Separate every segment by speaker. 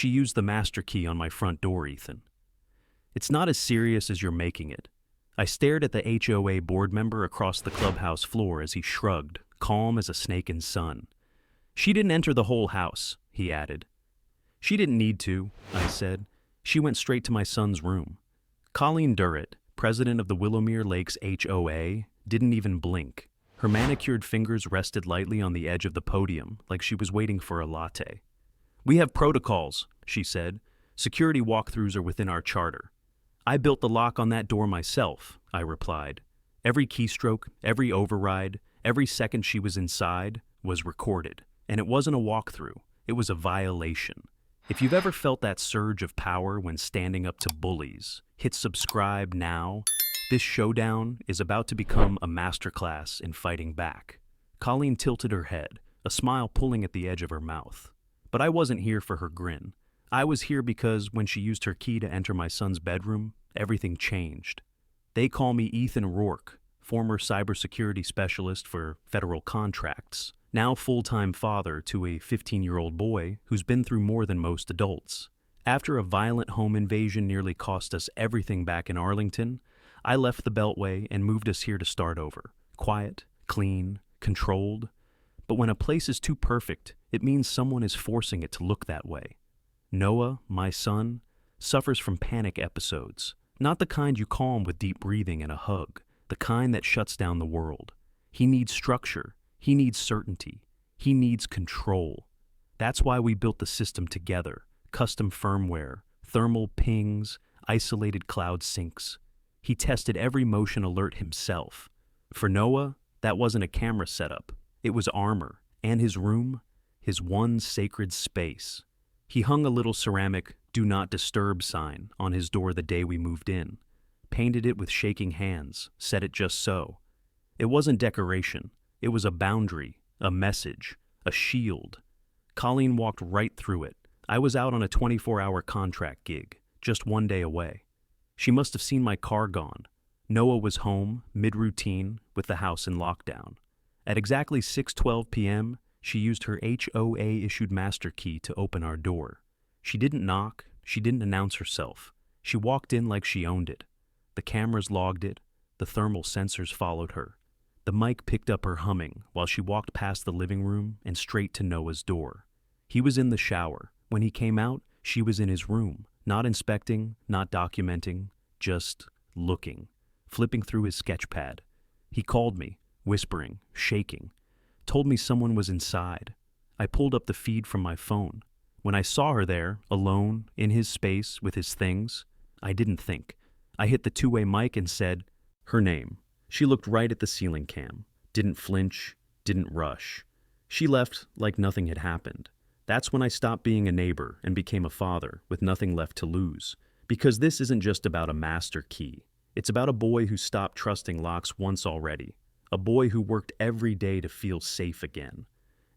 Speaker 1: She used the master key on my front door, Ethan. It's not as serious as you're making it. I stared at the HOA board member across the clubhouse floor as he shrugged, calm as a snake in sun. She didn't enter the whole house, he added. She didn't need to, I said. She went straight to my son's room. Colleen Durrett, president of the Willowmere Lakes HOA, didn't even blink. Her manicured fingers rested lightly on the edge of the podium, like she was waiting for a latte. We have protocols, she said. Security walkthroughs are within our charter. I built the lock on that door myself, I replied. Every keystroke, every override, every second she was inside was recorded. And it wasn't a walkthrough, it was a violation. If you've ever felt that surge of power when standing up to bullies, hit subscribe now. This showdown is about to become a masterclass in fighting back. Colleen tilted her head, a smile pulling at the edge of her mouth. But I wasn't here for her grin. I was here because when she used her key to enter my son's bedroom, everything changed. They call me Ethan Rourke, former cybersecurity specialist for federal contracts, now full-time father to a 15-year-old boy who's been through more than most adults. After a violent home invasion nearly cost us everything back in Arlington, I left the Beltway and moved us here to start over. Quiet, clean, controlled. But when a place is too perfect, it means someone is forcing it to look that way. Noah, my son, suffers from panic episodes. Not the kind you calm with deep breathing and a hug, the kind that shuts down the world. He needs structure. He needs certainty. He needs control. That's why we built the system together. Custom firmware, thermal pings, isolated cloud syncs. He tested every motion alert himself. For Noah, that wasn't a camera setup. It was armor, and his room, his one sacred space. He hung a little ceramic "Do Not Disturb" sign on his door the day we moved in, painted it with shaking hands, said it just so. It wasn't decoration. It was a boundary, a message, a shield. Colleen walked right through it. I was out on a 24-hour contract gig, just one day away. She must have seen my car gone. Noah was home, mid-routine, with the house in lockdown. At exactly 6:12 p.m., she used her HOA-issued master key to open our door. She didn't knock. She didn't announce herself. She walked in like she owned it. The cameras logged it. The thermal sensors followed her. The mic picked up her humming while she walked past the living room and straight to Noah's door. He was in the shower. When he came out, she was in his room, not inspecting, not documenting, just looking, flipping through his sketch pad. He called me, whispering, shaking, told me someone was inside. I pulled up the feed from my phone. When I saw her there, alone, in his space, with his things, I didn't think. I hit the two-way mic and said, her name. She looked right at the ceiling cam, didn't flinch, didn't rush. She left like nothing had happened. That's when I stopped being a neighbor and became a father with nothing left to lose. Because this isn't just about a master key. It's about a boy who stopped trusting locks once already. A boy who worked every day to feel safe again.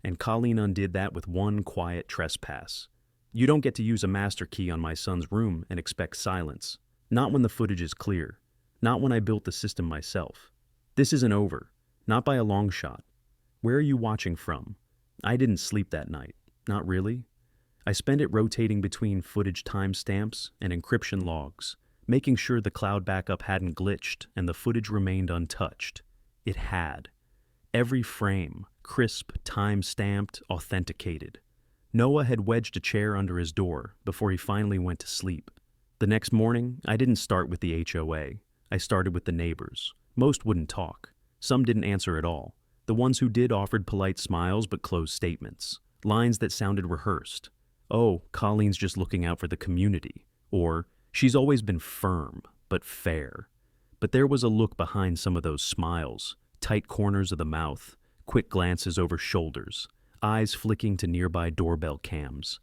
Speaker 1: And Colleen undid that with one quiet trespass. You don't get to use a master key on my son's room and expect silence. Not when the footage is clear. Not when I built the system myself. This isn't over. Not by a long shot. Where are you watching from? I didn't sleep that night. Not really. I spent it rotating between footage timestamps and encryption logs, making sure the cloud backup hadn't glitched and the footage remained untouched. It had. Every frame, crisp, time-stamped, authenticated. Noah had wedged a chair under his door before he finally went to sleep. The next morning, I didn't start with the HOA. I started with the neighbors. Most wouldn't talk. Some didn't answer at all. The ones who did offered polite smiles but closed statements. Lines that sounded rehearsed. Oh, Colleen's just looking out for the community. Or, she's always been firm, but fair. But there was a look behind some of those smiles. Tight corners of the mouth, quick glances over shoulders, eyes flicking to nearby doorbell cams.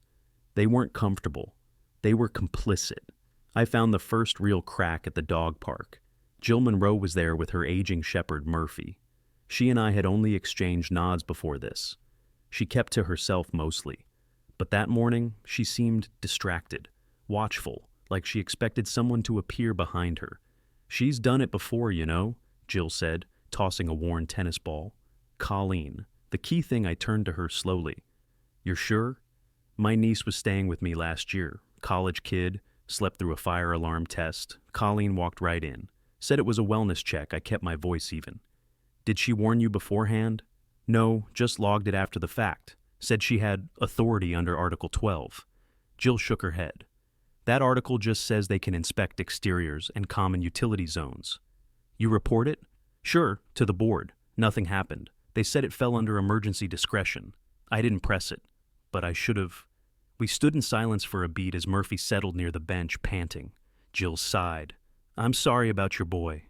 Speaker 1: They weren't comfortable. They were complicit. I found the first real crack at the dog park. Jill Monroe was there with her aging shepherd, Murphy. She and I had only exchanged nods before this. She kept to herself mostly. But that morning, she seemed distracted, watchful, like she expected someone to appear behind her. She's done it before, you know, Jill said, tossing a worn tennis ball. Colleen. The key thing. I turned to her slowly. You're sure? My niece was staying with me last year. College kid, slept through a fire alarm test. Colleen walked right in. Said it was a wellness check. I kept my voice even. Did she warn you beforehand? No, just logged it after the fact. Said she had authority under Article 12. Jill shook her head. That article just says they can inspect exteriors and common utility zones. You report it? Sure, to the board. Nothing happened. They said it fell under emergency discretion. I didn't press it, but I should have. We stood in silence for a beat as Murphy settled near the bench, panting. Jill sighed. I'm sorry about your boy.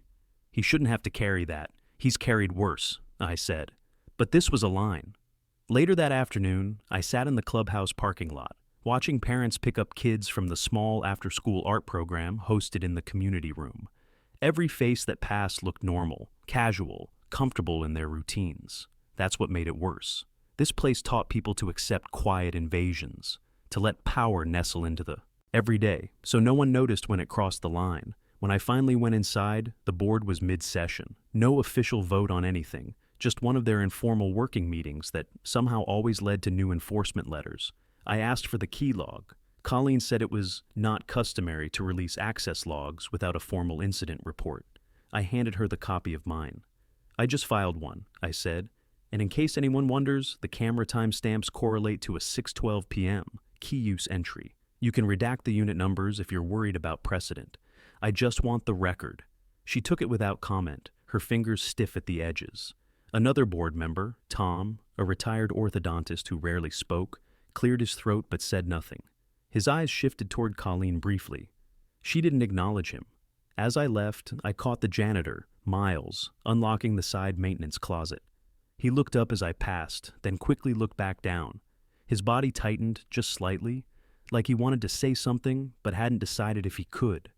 Speaker 1: He shouldn't have to carry that. He's carried worse, I said. But this was a line. Later that afternoon, I sat in the clubhouse parking lot, watching parents pick up kids from the small after-school art program hosted in the community room. Every face that passed looked normal, casual, comfortable in their routines. That's what made it worse. This place taught people to accept quiet invasions, to let power nestle into the everyday, so no one noticed when it crossed the line. When I finally went inside, the board was mid-session. No official vote on anything, just one of their informal working meetings that somehow always led to new enforcement letters. I asked for the key log. Colleen said it was not customary to release access logs without a formal incident report. I handed her the copy of mine. I just filed one, I said, and in case anyone wonders, the camera timestamps correlate to a 6:12 p.m. key use entry. You can redact the unit numbers if you're worried about precedent. I just want the record. She took it without comment, her fingers stiff at the edges. Another board member, Tom, a retired orthodontist who rarely spoke, cleared his throat but said nothing. His eyes shifted toward Colleen briefly. She didn't acknowledge him. As I left, I caught the janitor, Miles, unlocking the side maintenance closet. He looked up as I passed, then quickly looked back down. His body tightened just slightly, like he wanted to say something but hadn't decided if he could.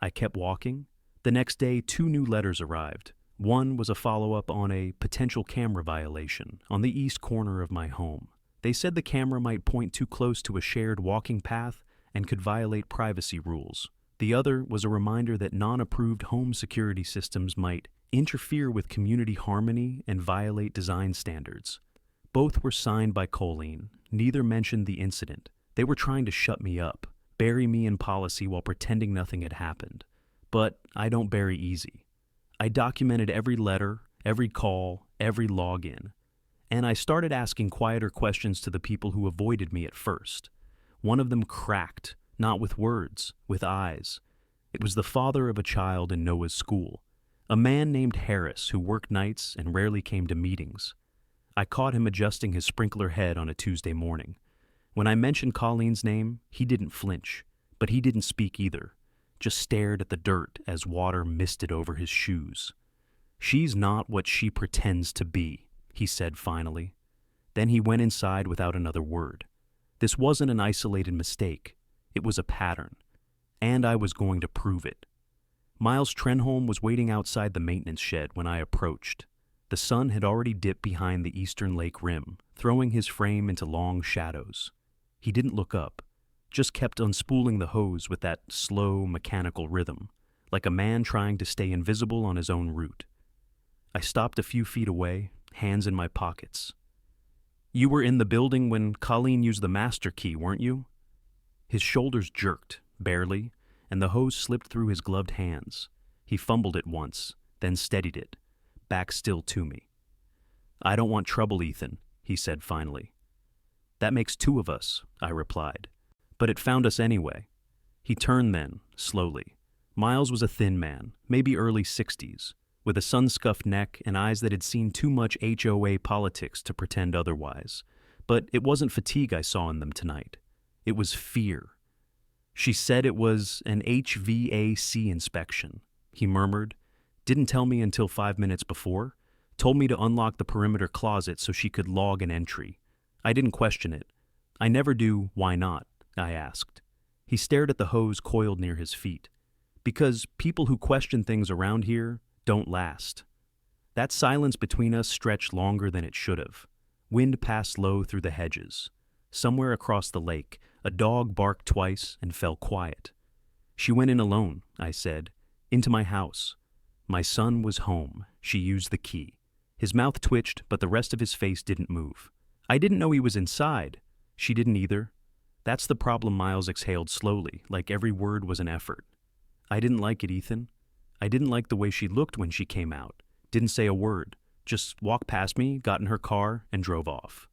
Speaker 1: I kept walking. The next day, 2 new letters arrived. One was a follow-up on a potential camera violation on the east corner of my home. They said the camera might point too close to a shared walking path and could violate privacy rules. The other was a reminder that non-approved home security systems might interfere with community harmony and violate design standards. Both were signed by Colleen. Neither mentioned the incident. They were trying to shut me up, bury me in policy while pretending nothing had happened. But I don't bury easy. I documented every letter, every call, every login. And I started asking quieter questions to the people who avoided me at first. One of them cracked, not with words, with eyes. It was the father of a child in Noah's school, a man named Harris who worked nights and rarely came to meetings. I caught him adjusting his sprinkler head on a Tuesday morning. When I mentioned Colleen's name, he didn't flinch, but he didn't speak either, just stared at the dirt as water misted over his shoes. She's not what she pretends to be, he said finally. Then he went inside without another word. This wasn't an isolated mistake. It was a pattern, and I was going to prove it. Miles Trenholm was waiting outside the maintenance shed when I approached. The sun had already dipped behind the eastern lake rim, throwing his frame into long shadows. He didn't look up, just kept unspooling the hose with that slow, mechanical rhythm, like a man trying to stay invisible on his own route. I stopped a few feet away, hands in my pockets. You were in the building when Colleen used the master key, weren't you? His shoulders jerked, barely, and the hose slipped through his gloved hands. He fumbled it once, then steadied it, back still to me. I don't want trouble, Ethan, he said finally. That makes 2 of us, I replied. But it found us anyway. He turned then, slowly. Miles was a thin man, maybe early 60s, with a sun-scuffed neck and eyes that had seen too much HOA politics to pretend otherwise. But it wasn't fatigue I saw in them tonight. It was fear. She said it was an HVAC inspection, he murmured. Didn't tell me until 5 minutes before. Told me to unlock the perimeter closet so she could log an entry. I didn't question it. I never do, why not? I asked. He stared at the hose coiled near his feet. Because people who question things around here don't last. That silence between us stretched longer than it should have. Wind passed low through the hedges. Somewhere across the lake, a dog barked twice and fell quiet. She went in alone, I said, into my house. My son was home. She used the key. His mouth twitched, but the rest of his face didn't move. I didn't know he was inside. She didn't either. That's the problem. Miles exhaled slowly, like every word was an effort. I didn't like it, Ethan. I didn't like the way she looked when she came out. Didn't say a word. Just walked past me, got in her car, and drove off.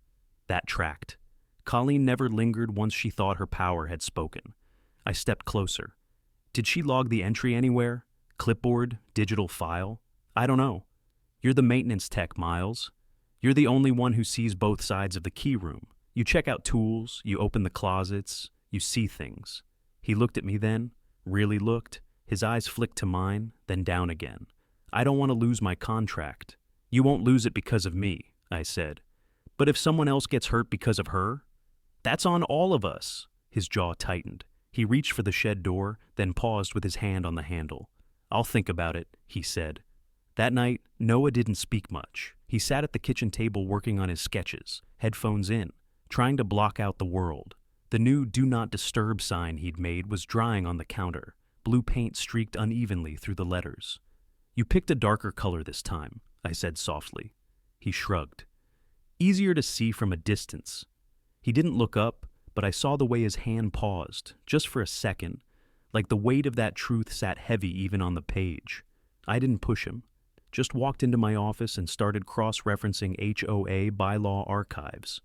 Speaker 1: That tracked. Colleen never lingered once she thought her power had spoken. I stepped closer. Did she log the entry anywhere? Clipboard? Digital file? I don't know. You're the maintenance tech, Miles. You're the only one who sees both sides of the key room. You check out tools, you open the closets, you see things. He looked at me then, really looked. His eyes flicked to mine, then down again. I don't want to lose my contract. You won't lose it because of me, I said. But if someone else gets hurt because of her? That's on all of us. His jaw tightened. He reached for the shed door, then paused with his hand on the handle. I'll think about it, he said. That night, Noah didn't speak much. He sat at the kitchen table working on his sketches, headphones in, trying to block out the world. The new "Do Not Disturb" sign he'd made was drying on the counter. Blue paint streaked unevenly through the letters. You picked a darker color this time, I said softly. He shrugged. Easier to see from a distance. He didn't look up, but I saw the way his hand paused, just for a second, like the weight of that truth sat heavy even on the page. I didn't push him. Just walked into my office and started cross-referencing HOA bylaw archives.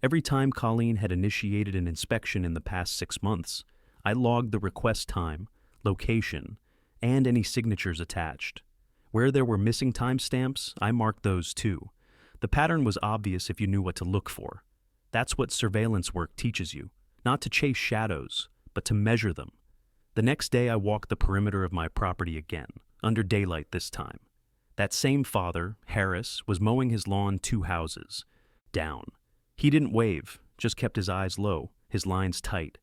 Speaker 1: Every time Colleen had initiated an inspection in the past 6 months, I logged the request time, location, and any signatures attached. Where there were missing timestamps, I marked those too. The pattern was obvious if you knew what to look for. That's what surveillance work teaches you, not to chase shadows, but to measure them. The next day I walked the perimeter of my property again, under daylight this time. That same father, Harris, was mowing his lawn 2 houses down. He didn't wave, just kept his eyes low, his lines tight.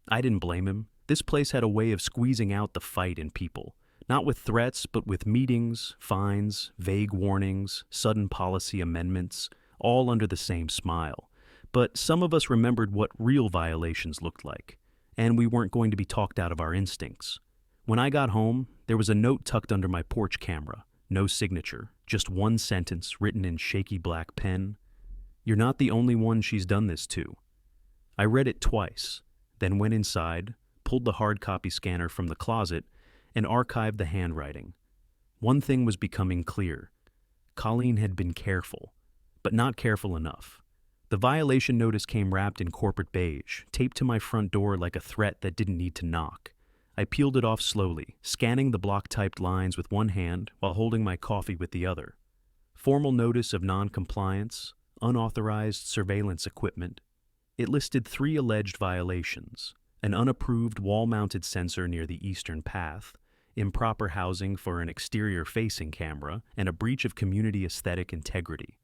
Speaker 1: I didn't blame him. This place had a way of squeezing out the fight in people, not with threats, but with meetings, fines, vague warnings, sudden policy amendments, all under the same smile. But some of us remembered what real violations looked like, and we weren't going to be talked out of our instincts. When I got home, there was a note tucked under my porch camera. No signature, just one sentence written in shaky black pen. You're not the only one she's done this to. I read it twice, then went inside, pulled the hard copy scanner from the closet, and archived the handwriting. One thing was becoming clear. Colleen had been careful, but not careful enough. The violation notice came wrapped in corporate beige, taped to my front door like a threat that didn't need to knock. I peeled it off slowly, scanning the block-typed lines with one hand while holding my coffee with the other. Formal notice of non-compliance, unauthorized surveillance equipment. It listed 3 alleged violations: an unapproved wall-mounted sensor near the eastern path, improper housing for an exterior-facing camera, and a breach of community aesthetic integrity.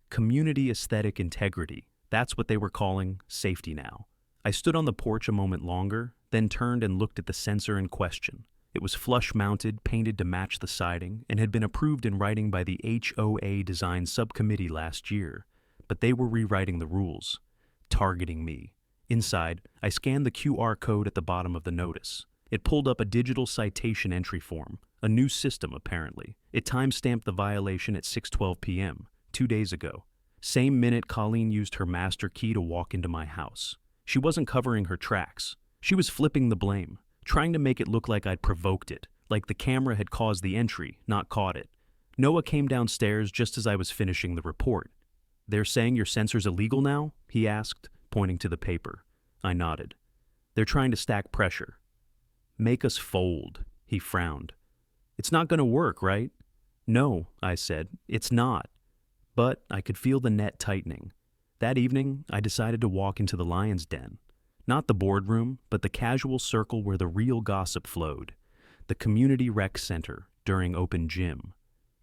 Speaker 1: Community aesthetic integrity, that's what they were calling safety now. I stood on the porch a moment longer, then turned and looked at the sensor in question. It was flush-mounted, painted to match the siding, and had been approved in writing by the HOA Design Subcommittee last year. But they were rewriting the rules, targeting me. Inside, I scanned the QR code at the bottom of the notice. It pulled up a digital citation entry form, a new system apparently. It time-stamped the violation at 6:12 p.m., 2 days ago. Same minute Colleen used her master key to walk into my house. She wasn't covering her tracks. She was flipping the blame, trying to make it look like I'd provoked it, like the camera had caused the entry, not caught it. Noah came downstairs just as I was finishing the report. They're saying your sensor's illegal now? He asked, pointing to the paper. I nodded. They're trying to stack pressure. Make us fold, he frowned. It's not going to work, right? No, I said, it's not. But I could feel the net tightening. That evening, I decided to walk into the lion's den. Not the boardroom, but the casual circle where the real gossip flowed. The community rec center during open gym.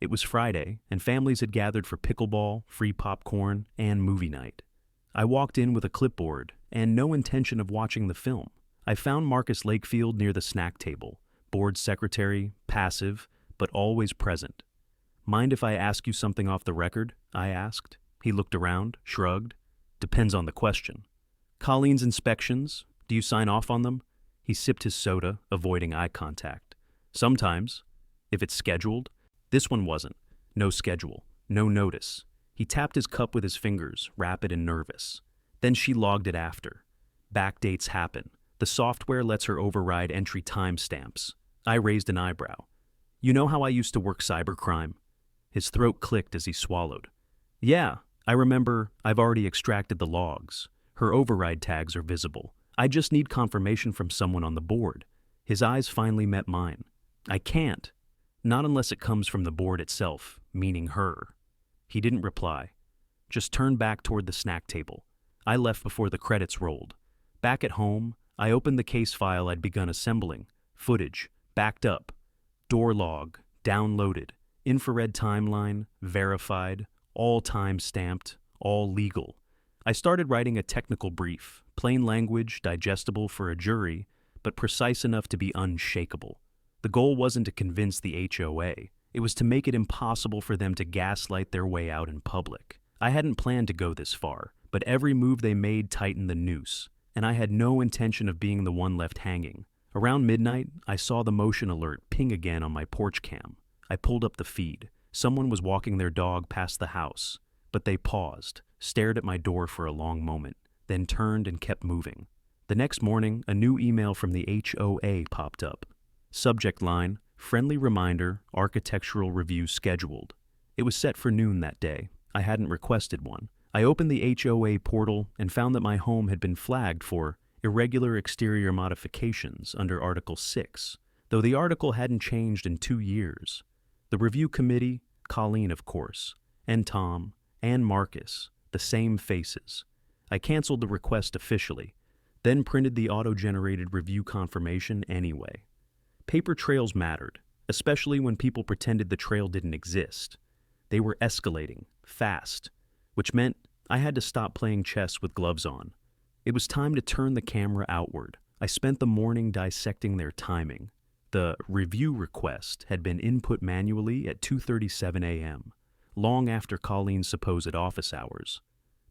Speaker 1: It was Friday, and families had gathered for pickleball, free popcorn, and movie night. I walked in with a clipboard and no intention of watching the film. I found Marcus Lakefield near the snack table, board secretary, passive, but always present. Mind if I ask you something off the record? I asked. He looked around, shrugged. Depends on the question. Colleen's inspections, do you sign off on them? He sipped his soda, avoiding eye contact. Sometimes, if it's scheduled. This one wasn't. No schedule, no notice. He tapped his cup with his fingers, rapid and nervous. Then she logged it after. Backdates happen. The software lets her override entry timestamps. I raised an eyebrow. You know how I used to work cybercrime? His throat clicked as he swallowed. Yeah, I remember. I've already extracted the logs. Her override tags are visible. I just need confirmation from someone on the board. His eyes finally met mine. I can't. Not unless it comes from the board itself, meaning her. He didn't reply. Just turned back toward the snack table. I left before the credits rolled. Back at home, I opened the case file I'd begun assembling. Footage, backed up. Door log, downloaded. Infrared timeline, verified. All time-stamped, all legal. I started writing a technical brief, plain language, digestible for a jury, but precise enough to be unshakable. The goal wasn't to convince the HOA. It was to make it impossible for them to gaslight their way out in public. I hadn't planned to go this far, but every move they made tightened the noose, and I had no intention of being the one left hanging. Around midnight, I saw the motion alert ping again on my porch cam. I pulled up the feed. Someone was walking their dog past the house, but they paused, stared at my door for a long moment, then turned and kept moving. The next morning, a new email from the HOA popped up. Subject line, friendly reminder, architectural review scheduled. It was set for noon that day. I hadn't requested one. I opened the HOA portal and found that my home had been flagged for irregular exterior modifications under Article 6, though the article hadn't changed in 2 years. The review committee, Colleen of course, and Tom, and Marcus, the same faces. I canceled the request officially, then printed the auto-generated review confirmation anyway. Paper trails mattered, especially when people pretended the trail didn't exist. They were escalating, fast, which meant I had to stop playing chess with gloves on. It was time to turn the camera outward. I spent the morning dissecting their timing. The review request had been input manually at 2:37 a.m., long after Colleen's supposed office hours.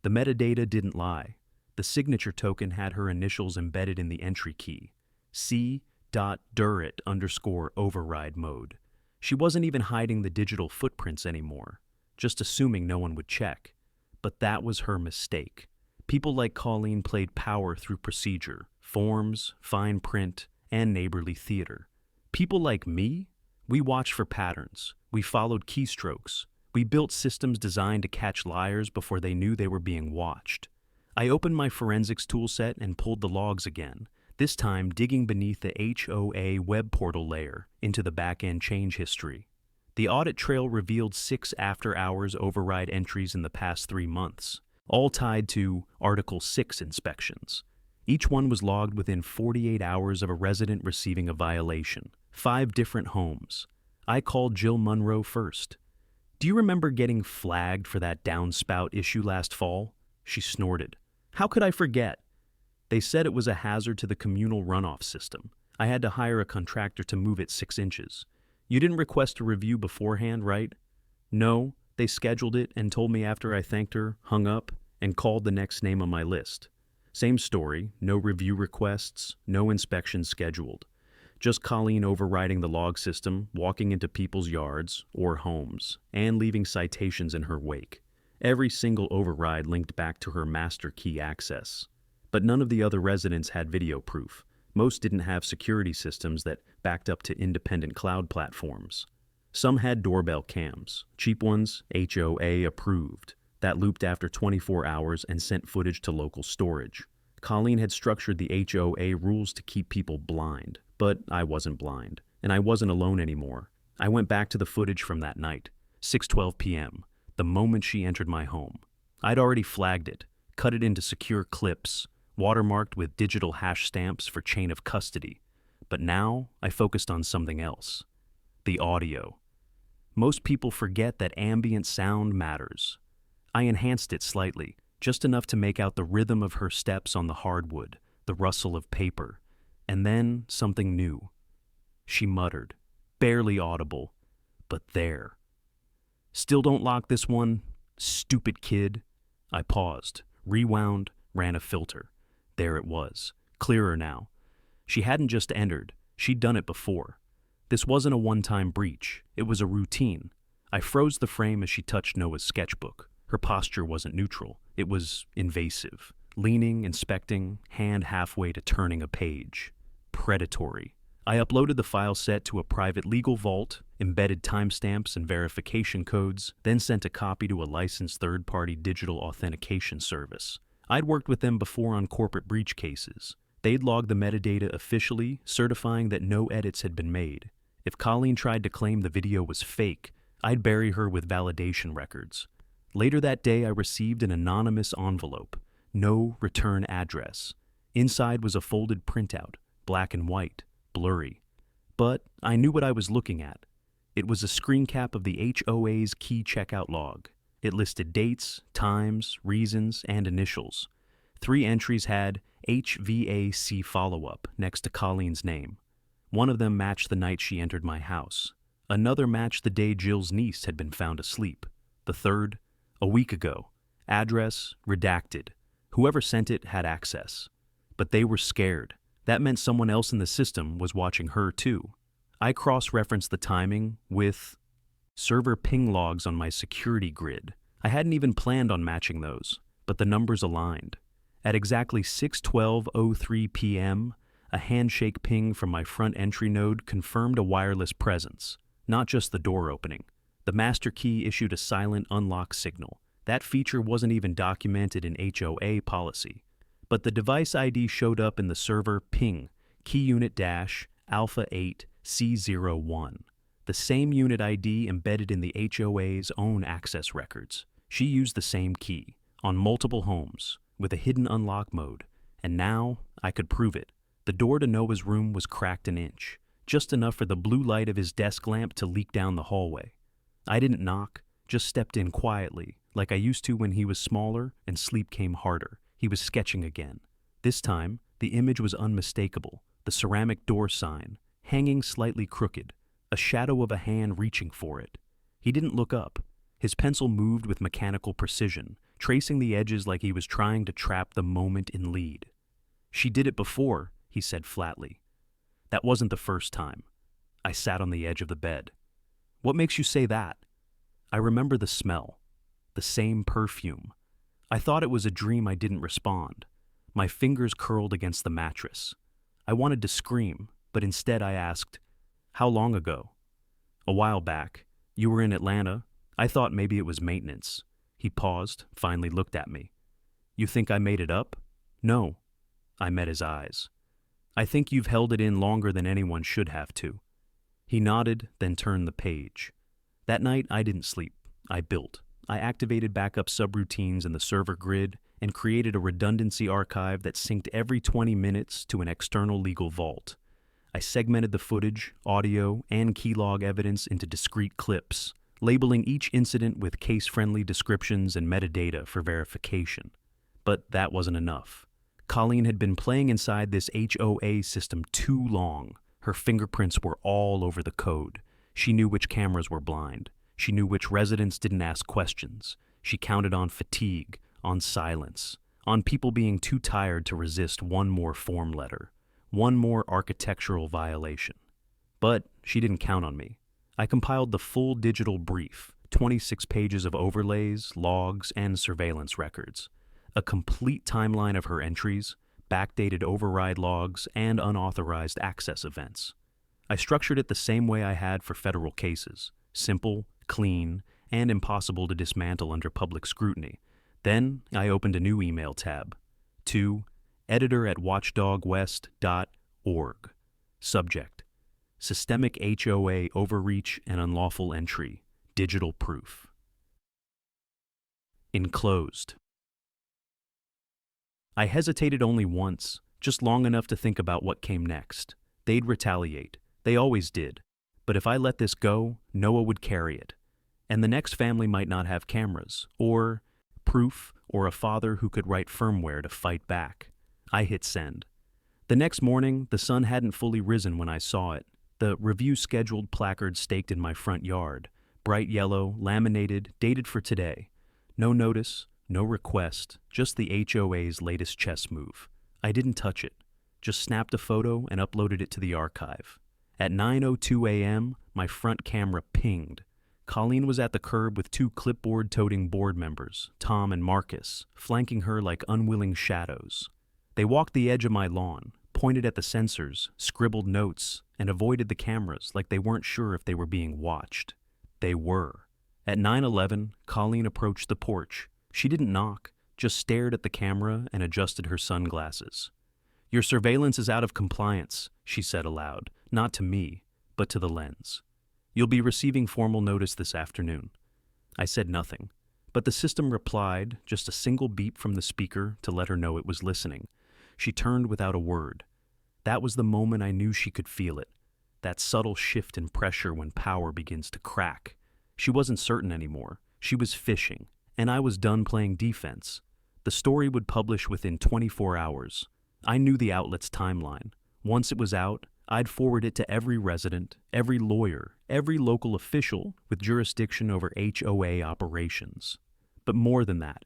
Speaker 1: The metadata didn't lie. The signature token had her initials embedded in the entry key, C.Durrett_override mode. She wasn't even hiding the digital footprints anymore, just assuming no one would check. But that was her mistake. People like Colleen played power through procedure, forms, fine print, and neighborly theater. People like me, we watched for patterns. We followed keystrokes. We built systems designed to catch liars before they knew they were being watched. I opened my forensics toolset and pulled the logs again, this time digging beneath the HOA web portal layer into the back-end change history. The audit trail revealed 6 after-hours override entries in the past 3 months, all tied to Article 6 inspections. Each one was logged within 48 hours of a resident receiving a violation. 5 different homes. I called Jill Munro first. Do you remember getting flagged for that downspout issue last fall? She snorted. How could I forget? They said it was a hazard to the communal runoff system. I had to hire a contractor to move it 6 inches. You didn't request a review beforehand, right? No, they scheduled it and told me after I thanked her, hung up, and called the next name on my list. Same story, no review requests, no inspection scheduled. Just Colleen overriding the log system, walking into people's yards or homes, and leaving citations in her wake. Every single override linked back to her master key access. But none of the other residents had video proof. Most didn't have security systems that backed up to independent cloud platforms. Some had doorbell cams, cheap ones, HOA approved, that looped after 24 hours and sent footage to local storage. Colleen had structured the HOA rules to keep people blind, but I wasn't blind, and I wasn't alone anymore. I went back to the footage from that night, 6:12 p.m., the moment she entered my home. I'd already flagged it, cut it into secure clips, watermarked with digital hash stamps for chain of custody. But now I focused on something else. The audio. Most people forget that ambient sound matters. I enhanced it slightly, just enough to make out the rhythm of her steps on the hardwood, the rustle of paper, and then something new. She muttered, barely audible, but there. Still don't lock this one, stupid kid. I paused, rewound, ran a filter. There it was, clearer now. She hadn't just entered, she'd done it before. This wasn't a one-time breach, it was a routine. I froze the frame as she touched Noah's sketchbook. Her posture wasn't neutral, it was invasive, leaning, inspecting, hand halfway to turning a page. Predatory. I uploaded the file set to a private legal vault, embedded timestamps and verification codes, then sent a copy to a licensed third-party digital authentication service. I'd worked with them before on corporate breach cases. They'd logged the metadata officially, certifying that no edits had been made. If Colleen tried to claim the video was fake, I'd bury her with validation records. Later that day, I received an anonymous envelope. No return address. Inside was a folded printout, black and white, blurry. But I knew what I was looking at. It was a screen cap of the HOA's key checkout log. It listed dates, times, reasons, and initials. 3 entries had HVAC follow-up next to Colleen's name. One of them matched the night she entered my house. Another matched the day Jill's niece had been found asleep. The third, a week ago. Address, redacted. Whoever sent it had access. But they were scared. That meant someone else in the system was watching her too. I cross-referenced the timing with server ping logs on my security grid. I hadn't even planned on matching those, but the numbers aligned. At exactly 6:12:03 p.m., a handshake ping from my front entry node confirmed a wireless presence, not just the door opening. The master key issued a silent unlock signal. That feature wasn't even documented in HOA policy. But the device ID showed up in the server ping, key unit -alpha 8 C01, the same unit ID embedded in the HOA's own access records. She used the same key, on multiple homes, with a hidden unlock mode, and now I could prove it. The door to Noah's room was cracked an inch, just enough for the blue light of his desk lamp to leak down the hallway. I didn't knock, just stepped in quietly, like I used to when he was smaller and sleep came harder. He was sketching again. This time, the image was unmistakable, the ceramic door sign, hanging slightly crooked, a shadow of a hand reaching for it. He didn't look up. His pencil moved with mechanical precision, tracing the edges like he was trying to trap the moment in lead. "She did it before," he said flatly. "That wasn't the first time." I sat on the edge of the bed. "What makes you say that?" I remember the smell, the same perfume. I thought it was a dream. I didn't respond. My fingers curled against the mattress. I wanted to scream, but instead I asked, "How long ago?" "A while back. You were in Atlanta. I thought maybe it was maintenance." He paused, finally looked at me. "You think I made it up?" "No." I met his eyes. "I think you've held it in longer than anyone should have to." He nodded, then turned the page. That night, I didn't sleep. I built. I activated backup subroutines in the server grid and created a redundancy archive that synced every 20 minutes to an external legal vault. I segmented the footage, audio, and keylog evidence into discrete clips, labeling each incident with case-friendly descriptions and metadata for verification. But that wasn't enough. Colleen had been playing inside this HOA system too long. Her fingerprints were all over the code. She knew which cameras were blind. She knew which residents didn't ask questions. She counted on fatigue, on silence, on people being too tired to resist one more form letter, one more architectural violation. But she didn't count on me. I compiled the full digital brief, 26 pages of overlays, logs, and surveillance records, a complete timeline of her entries, backdated override logs, and unauthorized access events. I structured it the same way I had for federal cases, simple, clean, and impossible to dismantle under public scrutiny. Then I opened a new email tab. To editor@watchdogwest.org. Subject: Systemic HOA overreach and unlawful entry. Digital proof. Enclosed. I hesitated only once, just long enough to think about what came next. They'd retaliate. They always did. But if I let this go, Noah would carry it. And the next family might not have cameras, or proof, or a father who could write firmware to fight back. I hit send. The next morning, the sun hadn't fully risen when I saw it. The review scheduled placard staked in my front yard. Bright yellow, laminated, dated for today. No notice, no request, just the HOA's latest chess move. I didn't touch it. Just snapped a photo and uploaded it to the archive. At 9:02 a.m., my front camera pinged. Colleen was at the curb with two clipboard-toting board members, Tom and Marcus, flanking her like unwilling shadows. They walked the edge of my lawn, pointed at the sensors, scribbled notes, and avoided the cameras like they weren't sure if they were being watched. They were. At 9:11, Colleen approached the porch. She didn't knock, just stared at the camera and adjusted her sunglasses. "Your surveillance is out of compliance," she said aloud, not to me, but to the lens. "You'll be receiving formal notice this afternoon." I said nothing, but the system replied, just a single beep from the speaker to let her know it was listening. She turned without a word. That was the moment I knew she could feel it, that subtle shift in pressure when power begins to crack. She wasn't certain anymore. She was fishing, and I was done playing defense. The story would publish within 24 hours. I knew the outlet's timeline. Once it was out, I'd forward it to every resident, every lawyer, every local official with jurisdiction over HOA operations. But more than that,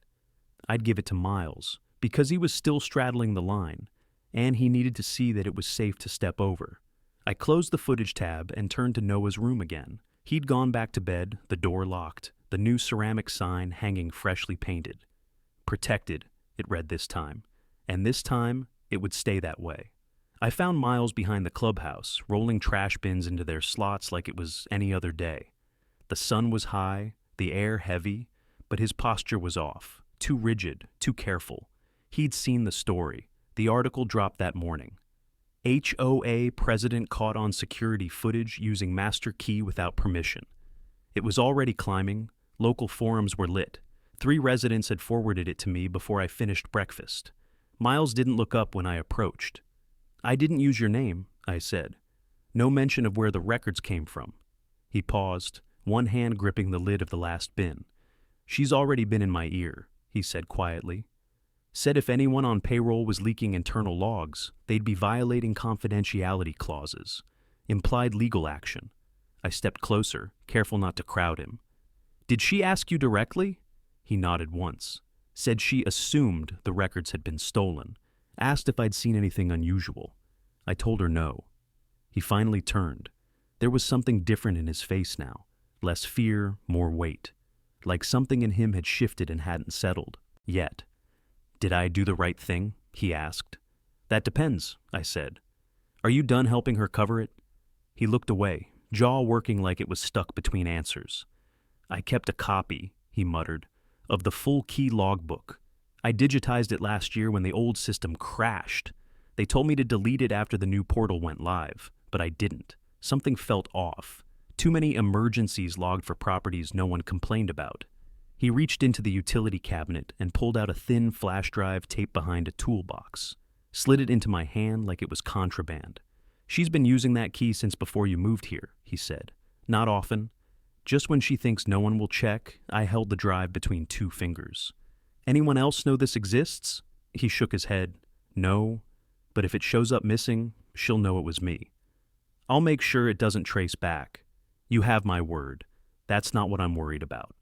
Speaker 1: I'd give it to Miles, because he was still straddling the line, and he needed to see that it was safe to step over. I closed the footage tab and turned to Noah's room again. He'd gone back to bed, the door locked, the new ceramic sign hanging freshly painted. "Protected," it read this time, and this time it would stay that way. I found Miles behind the clubhouse, rolling trash bins into their slots like it was any other day. The sun was high, the air heavy, but his posture was off, too rigid, too careful. He'd seen the story. The article dropped that morning. HOA president caught on security footage using master key without permission. It was already climbing. Local forums were lit. 3 residents had forwarded it to me before I finished breakfast. Miles didn't look up when I approached. "I didn't use your name," I said. "No mention of where the records came from." He paused, one hand gripping the lid of the last bin. "She's already been in my ear," he said quietly. "Said if anyone on payroll was leaking internal logs, they'd be violating confidentiality clauses. Implied legal action." I stepped closer, careful not to crowd him. "Did she ask you directly?" He nodded once. "Said she assumed the records had been stolen. Asked if I'd seen anything unusual. I told her no." He finally turned. There was something different in his face now. Less fear, more weight. Like something in him had shifted and hadn't settled. Yet. "Did I do the right thing?" he asked. "That depends," I said. "Are you done helping her cover it?" He looked away, jaw working like it was stuck between answers. "I kept a copy," he muttered, "of the full key logbook. I digitized it last year when the old system crashed. They told me to delete it after the new portal went live, but I didn't. Something felt off. Too many emergencies logged for properties no one complained about." He reached into the utility cabinet and pulled out a thin flash drive taped behind a toolbox. Slid it into my hand like it was contraband. "She's been using that key since before you moved here," he said. "Not often. Just when she thinks no one will check, I held the drive between 2 fingers. Anyone else know this exists?" He shook his head. "No, but if it shows up missing, she'll know it was me. I'll make sure it doesn't trace back. You have my word. That's not what I'm worried about."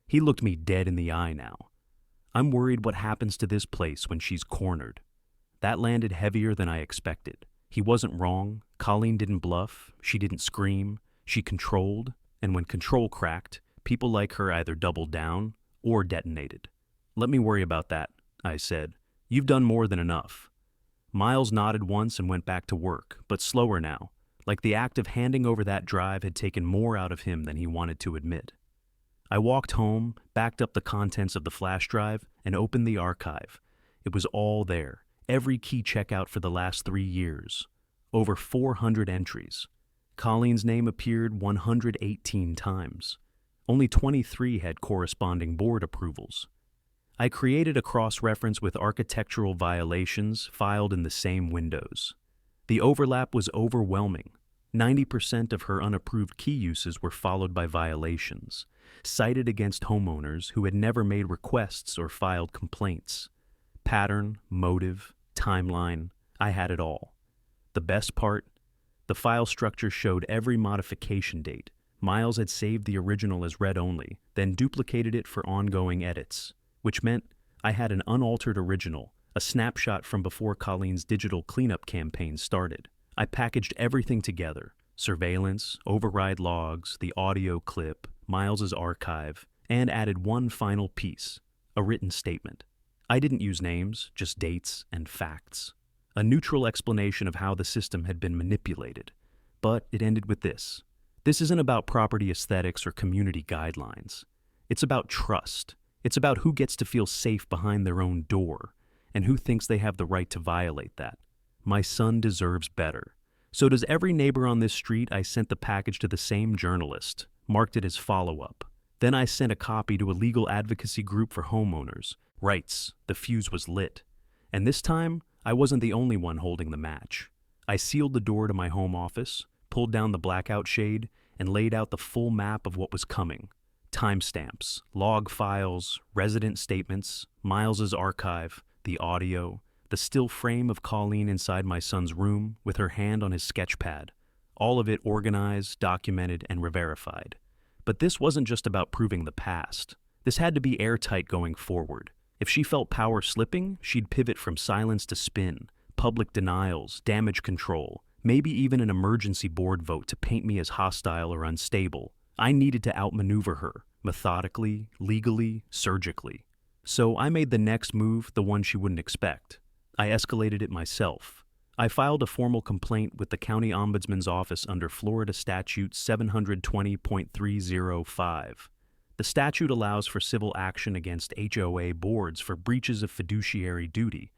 Speaker 1: He looked me dead in the eye now. "I'm worried what happens to this place when she's cornered." That landed heavier than I expected. He wasn't wrong. Colleen didn't bluff. She didn't scream. She controlled, and when control cracked, people like her either doubled down or detonated. "Let me worry about that," I said. "You've done more than enough." Miles nodded once and went back to work, but slower now, like the act of handing over that drive had taken more out of him than he wanted to admit. I walked home, backed up the contents of the flash drive, and opened the archive. It was all there, every key checkout for the last 3 years. Over 400 entries. Colleen's name appeared 118 times. Only 23 had corresponding board approvals. I created a cross-reference with architectural violations filed in the same windows. The overlap was overwhelming. 90% of her unapproved key uses were followed by violations, cited against homeowners who had never made requests or filed complaints. Pattern, motive, timeline, I had it all. The best part? The file structure showed every modification date. Miles had saved the original as read-only, then duplicated it for ongoing edits, which meant I had an unaltered original, a snapshot from before Colleen's digital cleanup campaign started. I packaged everything together: surveillance, override logs, the audio clip, Miles's archive, and added one final piece, a written statement. I didn't use names, just dates and facts. A neutral explanation of how the system had been manipulated. But it ended with this. This isn't about property aesthetics or community guidelines. It's about trust. It's about who gets to feel safe behind their own door, and who thinks they have the right to violate that. My son deserves better. So does every neighbor on this street. I sent the package to the same journalist, marked it as follow-up. Then I sent a copy to a legal advocacy group for homeowners. Rights, the fuse was lit. And this time, I wasn't the only one holding the match. I sealed the door to my home office, pulled down the blackout shade, and laid out the full map of what was coming. Timestamps, log files, resident statements, Miles's archive, the audio, the still frame of Colleen inside my son's room with her hand on his sketch pad. All of it organized, documented, and re-verified. But this wasn't just about proving the past. This had to be airtight going forward. If she felt power slipping, she'd pivot from silence to spin, public denials, damage control, maybe even an emergency board vote to paint me as hostile or unstable. I needed to outmaneuver her, methodically, legally, surgically. So I made the next move the one she wouldn't expect. I escalated it myself. I filed a formal complaint with the County Ombudsman's Office under Florida Statute 720.305. The statute allows for civil action against HOA boards for breaches of fiduciary duty,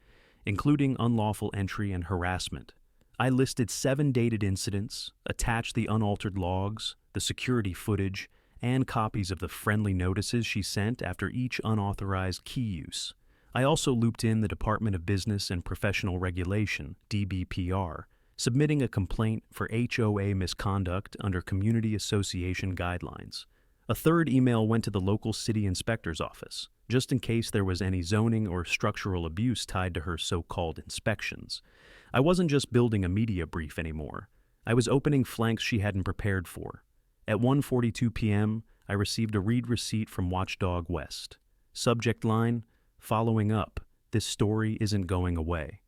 Speaker 1: including unlawful entry and harassment. I listed 7 dated incidents, attached the unaltered logs, the security footage, and copies of the friendly notices she sent after each unauthorized key use. I also looped in the Department of Business and Professional Regulation, DBPR, submitting a complaint for HOA misconduct under Community Association guidelines. A third email went to the local city inspector's office, just in case there was any zoning or structural abuse tied to her so-called inspections. I wasn't just building a media brief anymore. I was opening flanks she hadn't prepared for. At 1:42 p.m., I received a read receipt from Watchdog West. Subject line, "Following up, this story isn't going away."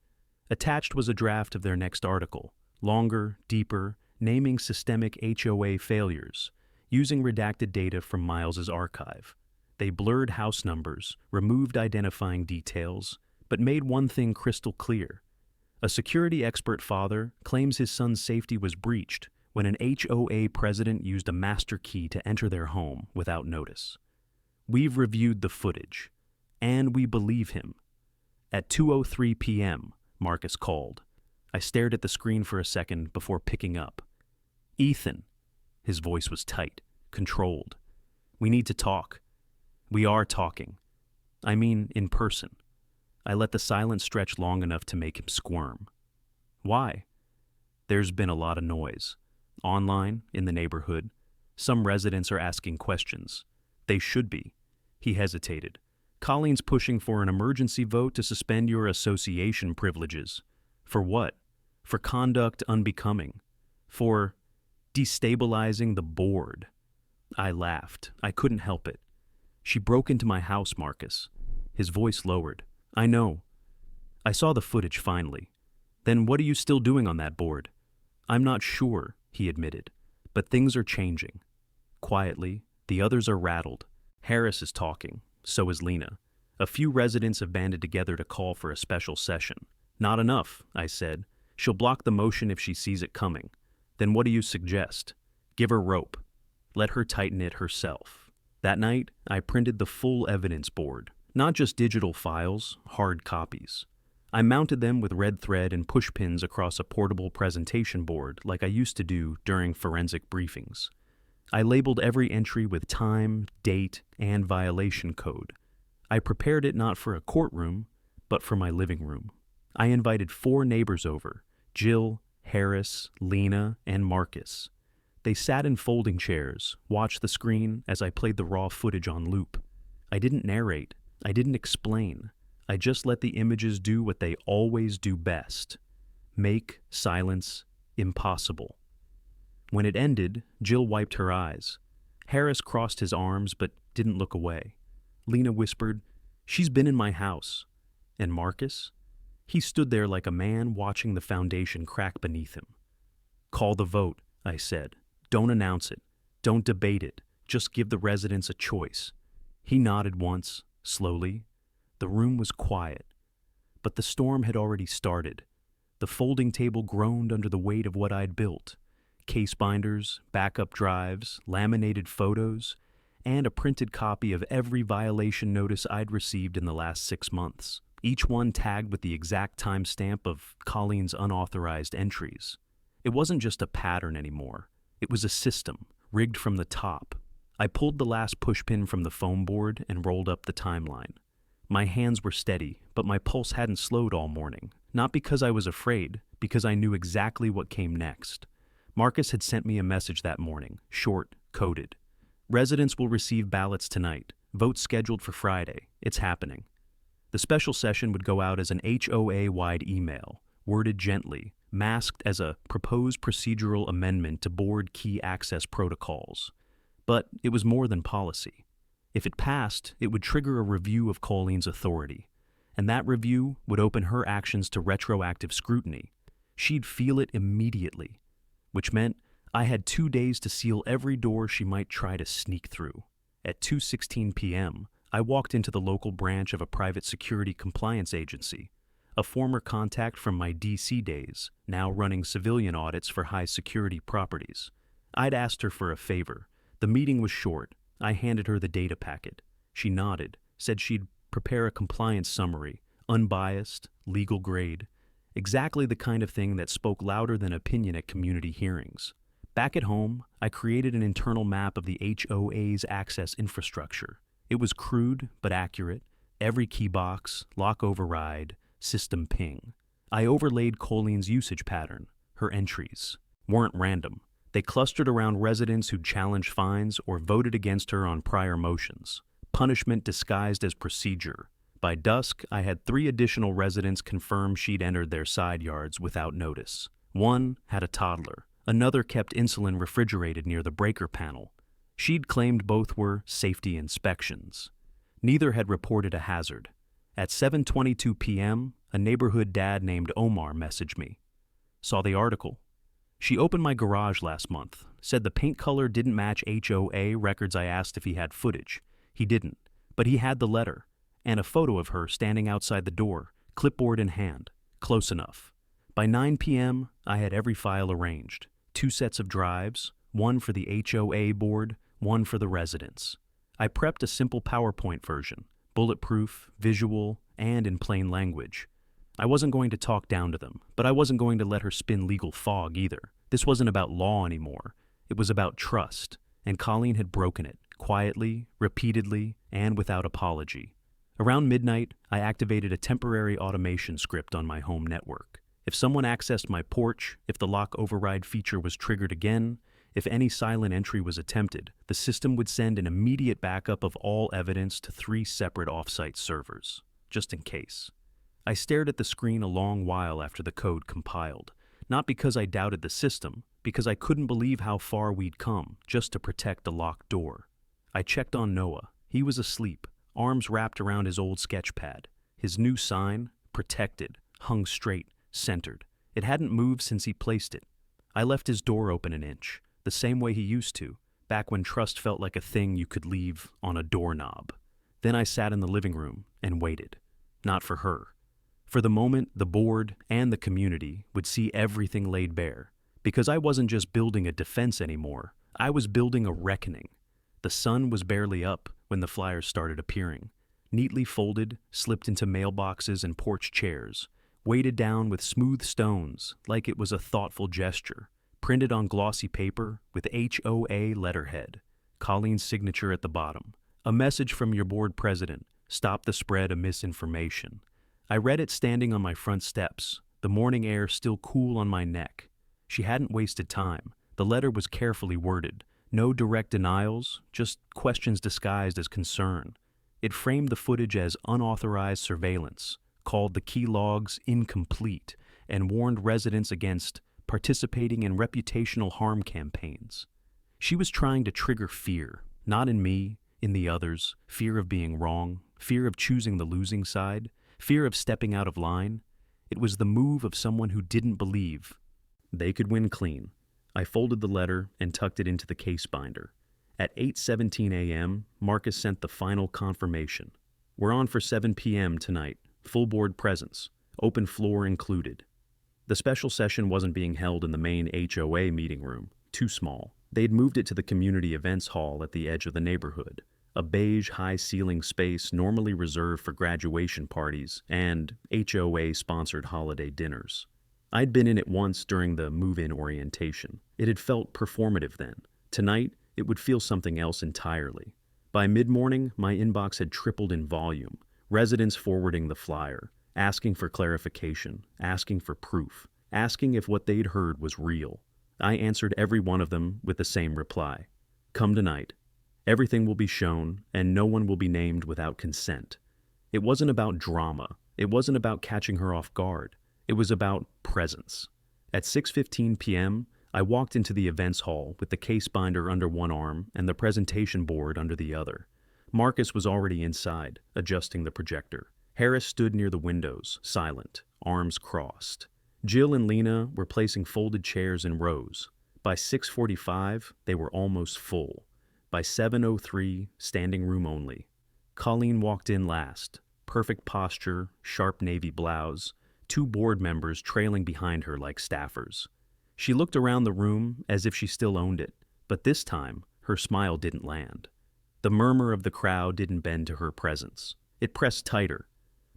Speaker 1: Attached was a draft of their next article, longer, deeper, naming systemic HOA failures, using redacted data from Miles's archive. They blurred house numbers, removed identifying details, but made one thing crystal clear. A security expert father claims his son's safety was breached when an HOA president used a master key to enter their home without notice. We've reviewed the footage, and we believe him. At 2:03 p.m., Marcus called. I stared at the screen for a second before picking up. "Ethan." His voice was tight, controlled. "We need to talk." "We are talking. I mean, in person." I let the silence stretch long enough to make him squirm. "Why?" "There's been a lot of noise. Online, in the neighborhood. Some residents are asking questions. They should be." He hesitated. "Colleen's pushing for an emergency vote to suspend your association privileges." "For what?" "For conduct unbecoming. For destabilizing the board." I laughed. I couldn't help it. "She broke into my house, Marcus." His voice lowered. "I know. I saw the footage finally. Then what are you still doing on that board?" "I'm not sure," he admitted, "but things are changing." Quietly, the others are rattled. Harris is talking. So is Lena. A few residents have banded together to call for a special session. "Not enough," I said. "She'll block the motion if she sees it coming." "Then what do you suggest?" "Give her rope. Let her tighten it herself." That night, I printed the full evidence board, not just digital files, hard copies. I mounted them with red thread and push pins across a portable presentation board like I used to do during forensic briefings. I labeled every entry with time, date, and violation code. I prepared it not for a courtroom, but for my living room. I invited 4 neighbors over: Jill, Harris, Lena, and Marcus. They sat in folding chairs, watched the screen as I played the raw footage on loop. I didn't narrate. I didn't explain. I just let the images do what they always do best: make silence impossible. When it ended, Jill wiped her eyes. Harris crossed his arms but didn't look away. Lena whispered, "She's been in my house." And Marcus? He stood there like a man watching the foundation crack beneath him. "Call the vote," I said. "Don't announce it. Don't debate it. Just give the residents a choice. He nodded once, slowly. The room was quiet, but the storm had already started. The folding table groaned under the weight of what I'd built. Case binders, backup drives, laminated photos, and a printed copy of every violation notice I'd received in the last 6 months, each one tagged with the exact timestamp of Colleen's unauthorized entries. It wasn't just a pattern anymore. It was a system, rigged from the top. I pulled the last pushpin from the foam board and rolled up the timeline. My hands were steady, but my pulse hadn't slowed all morning. Not because I was afraid, because I knew exactly what came next. Marcus had sent me a message that morning, short, coded. Residents will receive ballots tonight. Votes scheduled for Friday. It's happening. The special session would go out as an HOA-wide email, worded gently, masked as a proposed procedural amendment to board key access protocols. But it was more than policy. If it passed, it would trigger a review of Colleen's authority, and that review would open her actions to retroactive scrutiny. She'd feel it immediately, which meant I had 2 days to seal every door she might try to sneak through. At 2:16 p.m., I walked into the local branch of a private security compliance agency, a former contact from my D.C. days, now running civilian audits for high-security properties. I'd asked her for a favor. The meeting was short. I handed her the data packet. She nodded, said she'd prepare a compliance summary, unbiased, legal grade, exactly the kind of thing that spoke louder than opinion at community hearings. Back at home, I created an internal map of the HOA's access infrastructure. It was crude but accurate, every key box, lock override, system ping. I overlaid Colleen's usage pattern. Her entries weren't random. They clustered around residents who'd challenged fines or voted against her on prior motions. Punishment disguised as procedure. By dusk, I had 3 additional residents confirm she'd entered their side yards without notice. One had a toddler. Another kept insulin refrigerated near the breaker panel. She'd claimed both were safety inspections. Neither had reported a hazard. At 7:22 p.m., a neighborhood dad named Omar messaged me. Saw the article. She opened my garage last month, said the paint color didn't match HOA records. I asked if he had footage. He didn't, but he had the letter, and a photo of her standing outside the door, clipboard in hand, close enough. By 9 p.m., I had every file arranged. 2 sets of drives, one for the HOA board, one for the residents. I prepped a simple PowerPoint version, bulletproof, visual, and in plain language. I wasn't going to talk down to them, but I wasn't going to let her spin legal fog either. This wasn't about law anymore. It was about trust, and Colleen had broken it, quietly, repeatedly, and without apology. Around midnight, I activated a temporary automation script on my home network. If someone accessed my porch, if the lock override feature was triggered again, if any silent entry was attempted, the system would send an immediate backup of all evidence to 3 separate off-site servers, just in case. I stared at the screen a long while after the code compiled, not because I doubted the system, because I couldn't believe how far we'd come just to protect the locked door. I checked on Noah. He was asleep, arms wrapped around his old sketch pad. His new sign, protected, hung straight, centered. It hadn't moved since he placed it. I left his door open an inch, the same way he used to, back when trust felt like a thing you could leave on a doorknob. Then I sat in the living room and waited. Not for her. For the moment, the board and the community would see everything laid bare. Because I wasn't just building a defense anymore, I was building a reckoning. The sun was barely up when the flyers started appearing. Neatly folded, slipped into mailboxes and porch chairs, weighted down with smooth stones like it was a thoughtful gesture, printed on glossy paper with HOA letterhead, Colleen's signature at the bottom. A message from your board president. Stop the spread of misinformation. I read it standing on my front steps, the morning air still cool on my neck. She hadn't wasted time. The letter was carefully worded. No direct denials, just questions disguised as concern. It framed the footage as unauthorized surveillance, called the key logs incomplete, and warned residents against participating in reputational harm campaigns. She was trying to trigger fear, not in me, in the others, fear of being wrong, fear of choosing the losing side, fear of stepping out of line. It was the move of someone who didn't believe they could win clean. I folded the letter and tucked it into the case binder. At 8:17 a.m., Marcus sent the final confirmation. We're on for 7 p.m. tonight. Full board presence. Open floor included. The special session wasn't being held in the main HOA meeting room. Too small. They'd moved it to the community events hall at the edge of the neighborhood. A beige, high-ceiling space normally reserved for graduation parties and HOA-sponsored holiday dinners. I'd been in it once during the move-in orientation. It had felt performative then. Tonight, it would feel something else entirely. By mid-morning, my inbox had tripled in volume. Residents forwarding the flyer, asking for clarification, asking for proof, asking if what they'd heard was real. I answered every one of them with the same reply. Come tonight. Everything will be shown, and no one will be named without consent. It wasn't about drama. It wasn't about catching her off guard. It was about presence. At 6:15 p.m., I walked into the events hall with the case binder under one arm and the presentation board under the other. Marcus was already inside, adjusting the projector. Harris stood near the windows, silent, arms crossed. Jill and Lena were placing folded chairs in rows. By 6:45, they were almost full. By 7:03, standing room only. Colleen walked in last. Perfect posture, sharp navy blouse, 2 board members trailing behind her like staffers. She looked around the room as if she still owned it, but this time, her smile didn't land. The murmur of the crowd didn't bend to her presence. It pressed tighter.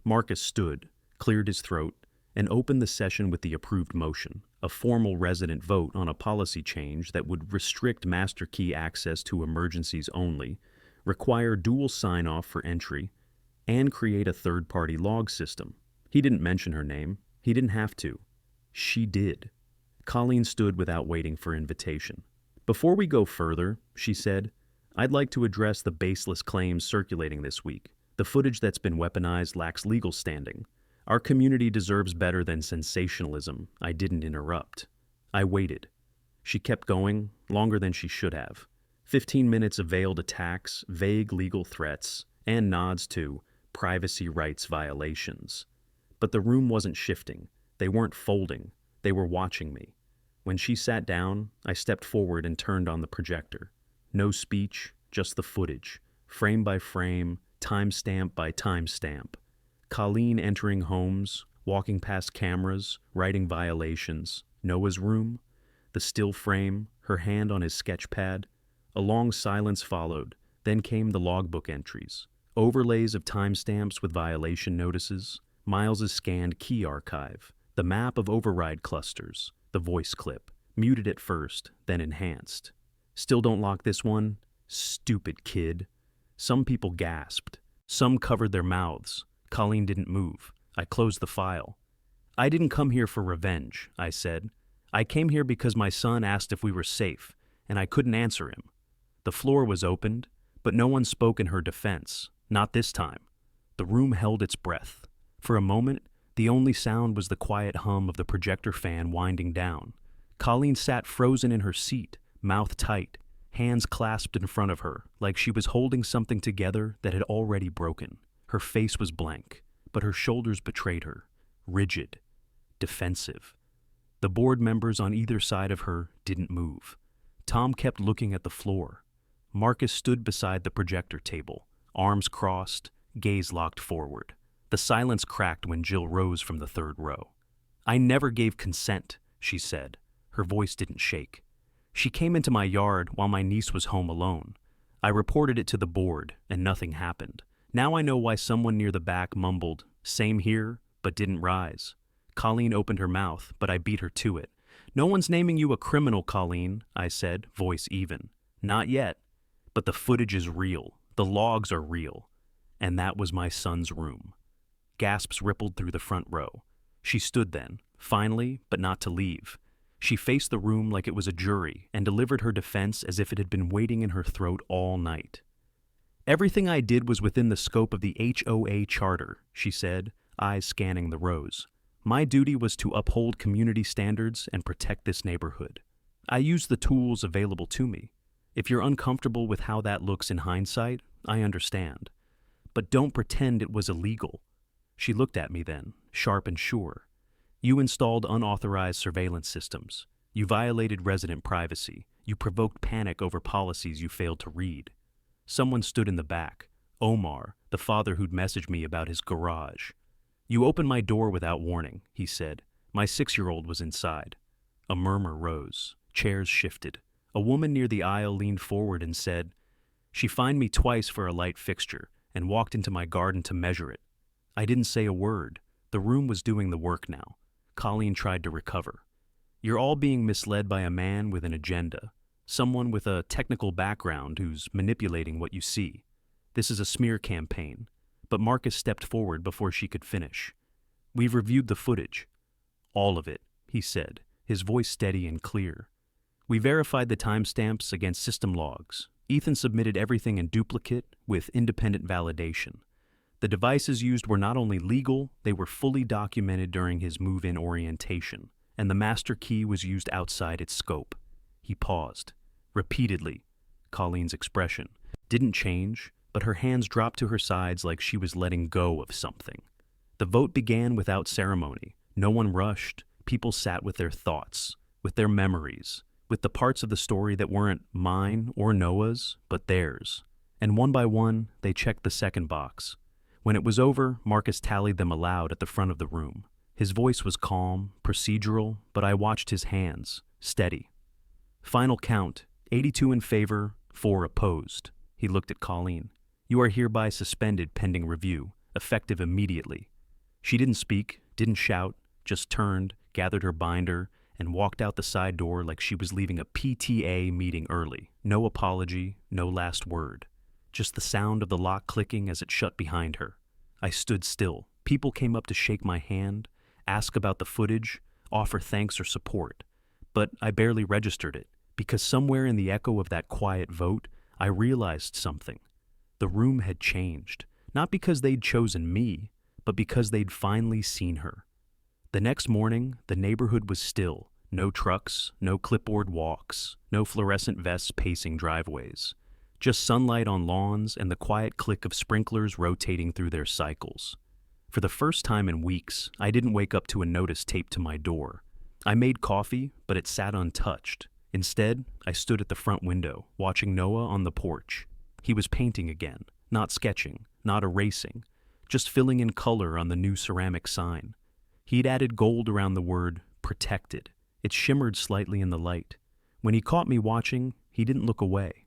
Speaker 1: Marcus stood, cleared his throat, and opened the session with the approved motion, a formal resident vote on a policy change that would restrict master key access to emergencies only, require dual sign-off for entry, and create a third-party log system. He didn't mention her name. He didn't have to. She did. Colleen stood without waiting for invitation. Before we go further, she said, I'd like to address the baseless claims circulating this week. The footage that's been weaponized lacks legal standing. Our community deserves better than sensationalism. I didn't interrupt. I waited. She kept going, longer than she should have. 15 minutes of veiled attacks, vague legal threats, and nods to privacy rights violations. But the room wasn't shifting. They weren't folding. They were watching me. When she sat down, I stepped forward and turned on the projector. No speech, just the footage, frame by frame, timestamp by timestamp. Colleen entering homes, walking past cameras, writing violations. Noah's room, the still frame, her hand on his sketch pad. A long silence followed. Then came the logbook entries. Overlays of timestamps with violation notices. Miles's scanned key archive. The map of override clusters. The voice clip. Muted at first, then enhanced. Still don't lock this one? Stupid kid. Some people gasped. Some covered their mouths. Colleen didn't move. I closed the file. I didn't come here for revenge, I said. I came here because my son asked if we were safe, and I couldn't answer him. The floor was opened, but no one spoke in her defense. Not this time. The room held its breath. For a moment, the only sound was the quiet hum of the projector fan winding down. Colleen sat frozen in her seat, mouth tight, hands clasped in front of her, like she was holding something together that had already broken. Her face was blank, but her shoulders betrayed her, rigid, defensive. The board members on either side of her didn't move. Tom kept looking at the floor. Marcus stood beside the projector table, arms crossed, gaze locked forward. The silence cracked when Jill rose from the third row. I never gave consent, she said. Her voice didn't shake. She came into my yard while my niece was home alone. I reported it to the board, and nothing happened. Now I know why someone near the back mumbled, "Same here," but didn't rise. Colleen opened her mouth, but I beat her to it. "No one's naming you a criminal, Colleen," I said, voice even. "Not yet. But the footage is real. The logs are real." And that was my son's room. Gasps rippled through the front row. She stood then, finally, but not to leave. She faced the room like it was a jury and delivered her defense as if it had been waiting in her throat all night. "Everything I did was within the scope of the HOA charter," she said, eyes scanning the rows. "My duty was to uphold community standards and protect this neighborhood. I used the tools available to me. If you're uncomfortable with how that looks in hindsight, I understand. But don't pretend it was illegal." She looked at me then, sharp and sure. "You installed unauthorized surveillance systems. You violated resident privacy. You provoked panic over policies you failed to read. Someone stood in the back. Omar, the father who'd messaged me about his garage. You opened my door without warning, he said. My 6-year-old was inside. A murmur rose. Chairs shifted. A woman near the aisle leaned forward and said, "She fined me twice for a light fixture and walked into my garden to measure it." I didn't say a word. The room was doing the work now. Colleen tried to recover. You're all being misled by a man with an agenda, someone with a technical background who's manipulating what you see. This is a smear campaign. But Marcus stepped forward before she could finish. We've reviewed the footage. All of it, he said, his voice steady and clear. We verified the timestamps against system logs. Ethan submitted everything in duplicate with independent validation. The devices used were not only legal, they were fully documented during his move-in orientation, and the master key was used outside its scope. He paused. Repeatedly. Colleen's expression didn't change, but her hands dropped to her sides like she was letting go of something. The vote began without ceremony. No one rushed. People sat with their thoughts, with their memories, with the parts of the story that weren't mine or Noah's, but theirs. And one by one, they checked the second box. When it was over, Marcus tallied them aloud at the front of the room. His voice was calm, procedural, but I watched his hands, steady. Final count, 82 in favor, 4 opposed. He looked at Colleen. You are hereby suspended pending review, effective immediately. She didn't speak, didn't shout, just turned, gathered her binder, and walked out the side door like she was leaving a PTA meeting early. No apology, no last word. Just the sound of the lock clicking as it shut behind her. I stood still. People came up to shake my hand, ask about the footage, offer thanks or support. But I barely registered it, because somewhere in the echo of that quiet vote, I realized something. The room had changed, not because they'd chosen me, but because they'd finally seen her. The next morning, the neighborhood was still. No trucks, no clipboard walks, no fluorescent vests pacing driveways. Just sunlight on lawns and the quiet click of sprinklers rotating through their cycles. For the first time in weeks, I didn't wake up to a notice taped to my door. I made coffee, but it sat untouched. Instead, I stood at the front window, watching Noah on the porch. He was painting again, not sketching, not erasing, just filling in color on the new ceramic sign. He'd added gold around the word protected. It shimmered slightly in the light. When he caught me watching, he didn't look away.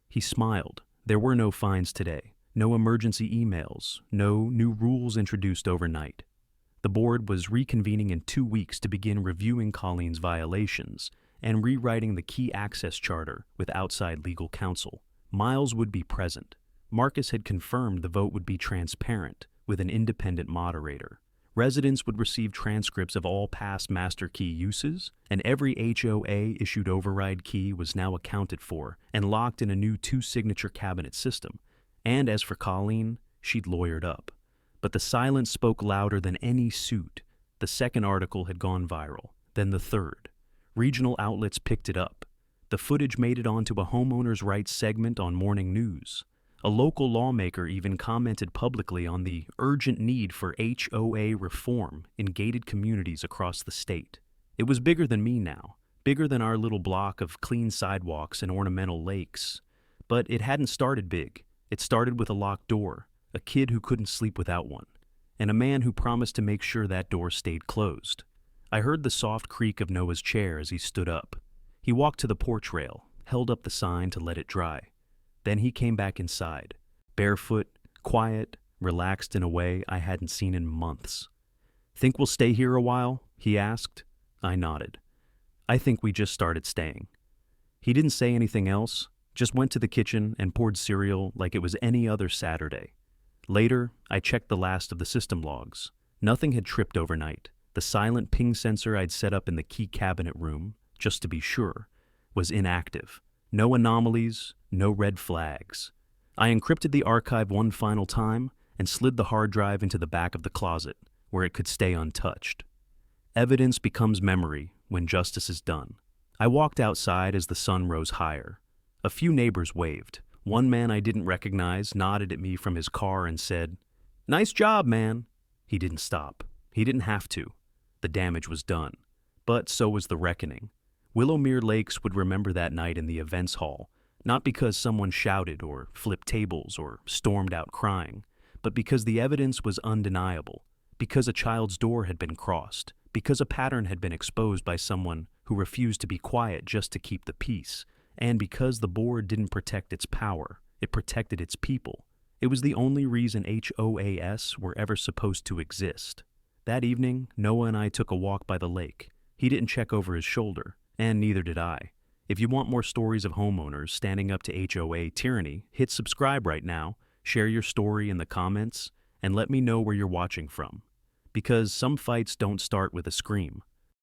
Speaker 1: He smiled. There were no fines today, no emergency emails, no new rules introduced overnight. The board was reconvening in 2 weeks to begin reviewing Colleen's violations and rewriting the key access charter with outside legal counsel. Miles would be present. Marcus had confirmed the vote would be transparent, with an independent moderator. Residents would receive transcripts of all past master key uses, and every HOA-issued override key was now accounted for and locked in a new 2-signature cabinet system. And as for Colleen, she'd lawyered up. But the silence spoke louder than any suit. The second article had gone viral, then the third. Regional outlets picked it up. The footage made it onto a homeowners' rights segment on morning news. A local lawmaker even commented publicly on the urgent need for HOA reform in gated communities across the state. It was bigger than me now, bigger than our little block of clean sidewalks and ornamental lakes. But it hadn't started big. It started with a locked door, a kid who couldn't sleep without one, and a man who promised to make sure that door stayed closed. I heard the soft creak of Noah's chair as he stood up. He walked to the porch rail, held up the sign to let it dry. Then he came back inside, barefoot, quiet, relaxed in a way I hadn't seen in months. "Think we'll stay here a while?" he asked. I nodded. "I think we just started staying." He didn't say anything else, just went to the kitchen and poured cereal like it was any other Saturday. Later, I checked the last of the system logs. Nothing had tripped overnight. The silent ping sensor I'd set up in the key cabinet room, just to be sure, was inactive. No anomalies, no red flags. I encrypted the archive one final time and slid the hard drive into the back of the closet, where it could stay untouched. Evidence becomes memory when justice is done. I walked outside as the sun rose higher. A few neighbors waved. One man I didn't recognize nodded at me from his car and said, "Nice job, man." He didn't stop. He didn't have to. The damage was done. But so was the reckoning. Willowmere Lakes would remember that night in the events hall, not because someone shouted or flipped tables or stormed out crying, but because the evidence was undeniable, because a child's door had been crossed, because a pattern had been exposed by someone who refused to be quiet just to keep the peace, and because the board didn't protect its power, it protected its people. It was the only reason HOAs were ever supposed to exist. That evening, Noah and I took a walk by the lake. He didn't check over his shoulder, and neither did I. If you want more stories of homeowners standing up to HOA tyranny, hit subscribe right now, share your story in the comments, and let me know where you're watching from. Because some fights don't start with a scream.